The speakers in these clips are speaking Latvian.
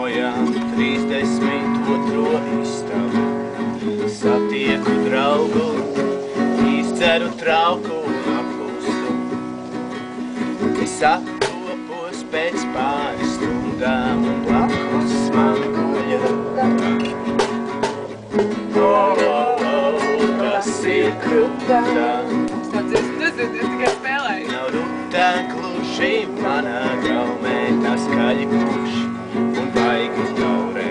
mojām 32. istabu. Satieku draugu, izceru trauku un apkūstu. Es attopos pēc pāris stundām un blakus man guļa. Tas ir krūtā. Es tikai spēlēju. Nav rutā gluži manā gaumē, tā skaļi pukš un baigi taurē.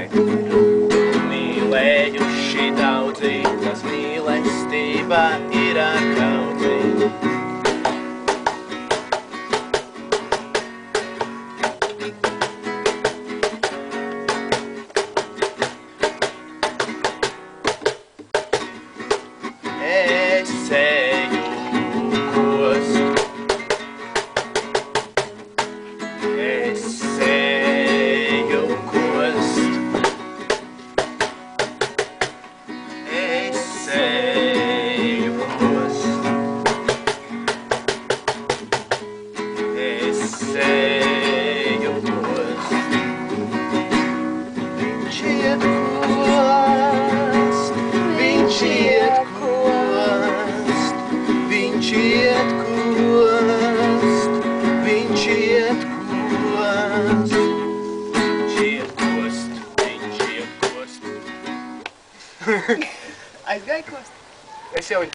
Mīlējuši daudzi, tas mīlestība ir ar kaudzi. Es eju kost. Es eju kost. Es eju kost. Es eju kost. Viņš iet kost. Viņš iet kost. Viņš iet kost. Viņš iet kost. Viņš iet kost. Viņš iet kost. Aizgāja kost. Es jau